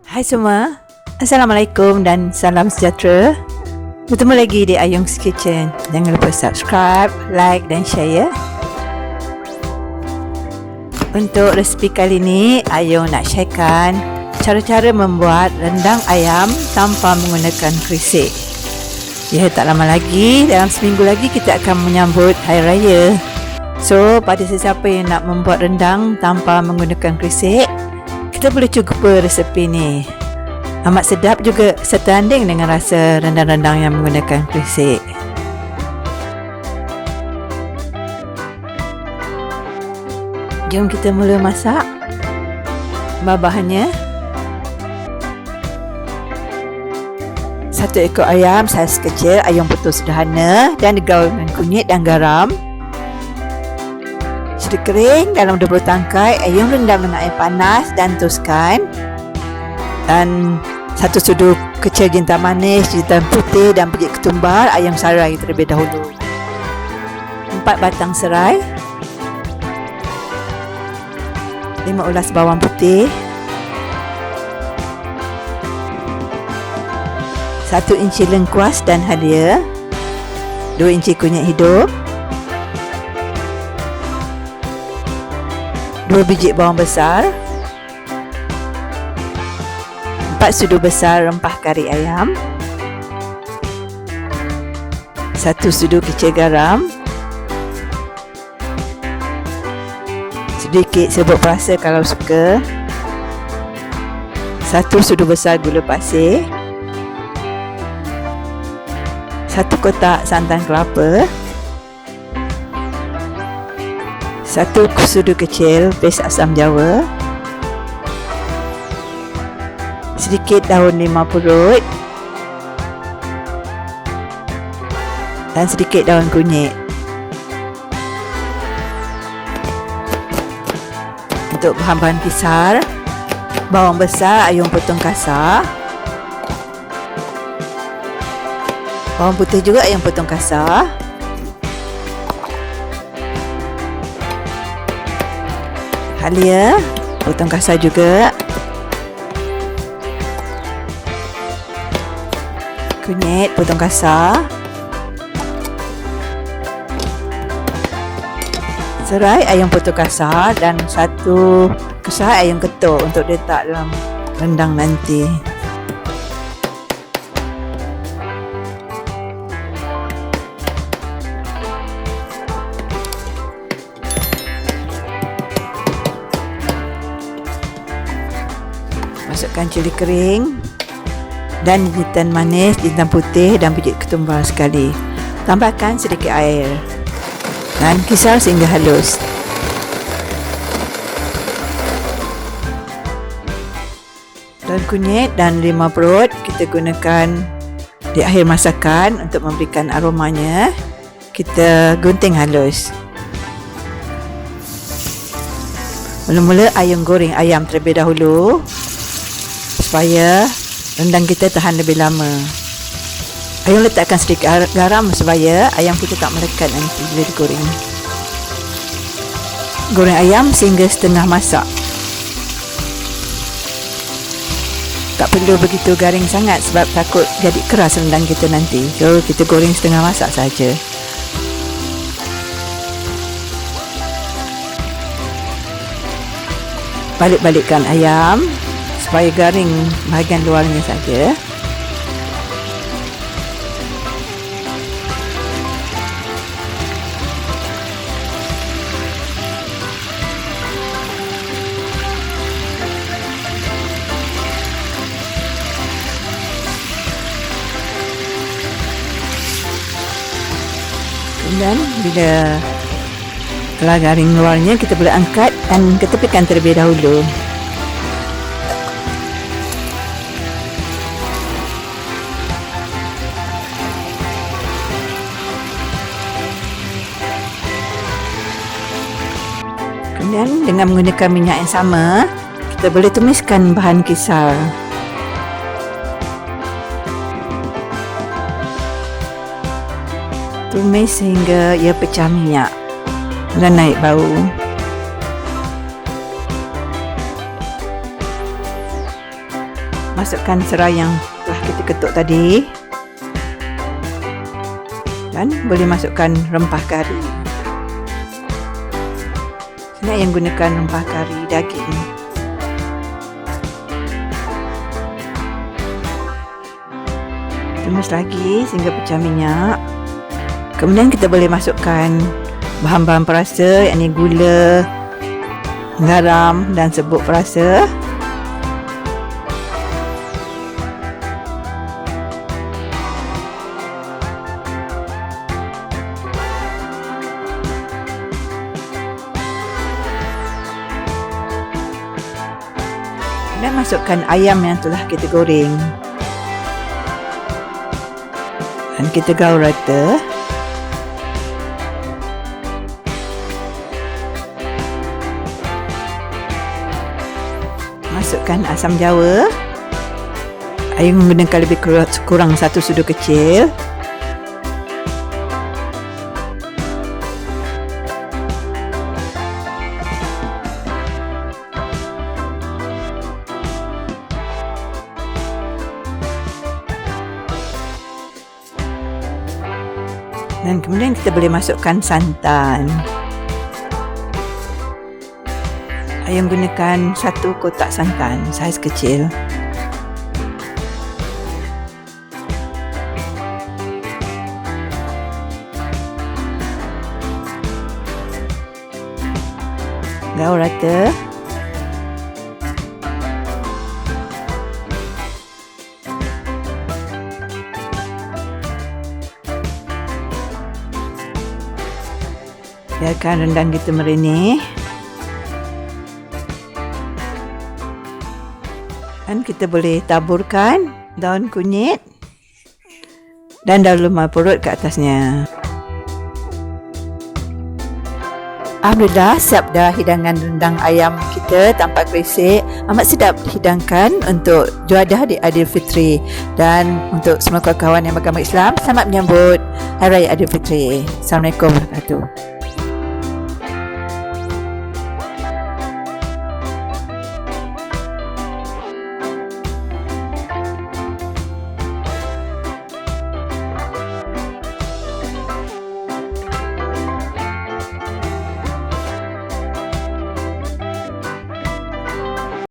Hai semua, Assalamualaikum dan salam sejahtera. Bertemu lagi di Ayung's Kitchen. Jangan lupa subscribe, like dan share ya. Untuk resipi kali ni, Ayung nak sharekan cara-cara membuat rendang ayam tanpa menggunakan krisik. Ya, tak lama lagi, dalam seminggu lagi kita akan menyambut Hari Raya. So, pada sesiapa yang nak membuat rendang tanpa menggunakan krisik, kita boleh cuba resepi ni. Amat sedap juga, setanding dengan rasa rendang-rendang yang menggunakan krisik. Jom kita mula masak. Bahan-bahannya: 1 ekor ayam saiz kecil, Ayung potong sederhana dan digaul dengan kunyit dan garam. Sudah kering dalam 20 tangkai, Ayung rendam dengan air panas dan toskan. Dan 1 sudu kecil jintan manis, jintan putih dan biji ketumbar Ayung sarai terlebih dahulu. 4 batang serai, 5 ulas bawang putih, 1 inci lengkuas dan halia, 2 inci kunyit hidup, 2 biji bawang besar, 4 sudu besar rempah kari ayam, 1 sudu kecil garam, sedikit serbuk perasa kalau suka, 1 sudu besar gula pasir, 1 kotak santan kelapa, 1 sudu kecil pes asam jawa, sedikit daun limau purut dan sedikit daun kunyit. Untuk bahan-bahan kisar: bawang besar Ayung potong kasar, bawang putih juga Ayung potong kasar, halia potong kasar juga, kunyit potong kasar, serai Ayung potong kasar dan 1 serai Ayung ketuk untuk letak dalam rendang nanti. Masukkan cili kering dan jintan manis, jintan putih dan biji ketumbar sekali. Tambahkan sedikit air dan kisar sehingga halus. Daun kunyit dan limau purut kita gunakan di akhir masakan untuk memberikan aromanya. Kita gunting halus. Mula-mula Ayung goreng ayam terlebih dahulu supaya rendang kita tahan lebih lama. Ayung letakkan sedikit garam supaya ayam kita tak melekat nanti bila digoreng. Goreng ayam sehingga setengah masak. Tak perlu begitu garing sangat sebab takut jadi keras rendang kita nanti. So kita goreng setengah masak saja. Balik-balikkan ayam supaya garing bahagian luarnya saja. Dan bila telah garing luarnya, kita boleh angkat dan ketepikan terlebih dahulu. Kemudian dengan menggunakan minyak yang sama, kita boleh tumiskan bahan kisar. Tumis sehingga ia pecah minyak dan naik bau. Masukkan serai yang telah kita ketuk tadi. Dan boleh masukkan rempah kari. Saya yang gunakan rempah kari daging. Tumis lagi sehingga pecah minyak. Kemudian kita boleh masukkan bahan-bahan perasa, yakni gula, garam dan serbuk perasa. Dan masukkan ayam yang telah kita goreng. Dan kita gaul rata. Masukkan asam jawa. Saya menggunakan lebih kurang 1 sudu kecil. Dan kemudian kita boleh masukkan santan. Saya menggunakan 1 kotak santan saiz kecil. Gaul rata. Biarkan rendang kita merenih. Dan kita boleh taburkan daun kunyit dan daun lumah purut ke atasnya. Alhamdulillah, siap dah hidangan rendang ayam kita tanpa kerisik. Amat sedap dihidangkan untuk Juadah di Aidilfitri. Dan untuk semua kawan-kawan yang beragama Islam, selamat menyambut Hari Raya Aidilfitri. Assalamualaikum warahmatullahi wabarakatuh.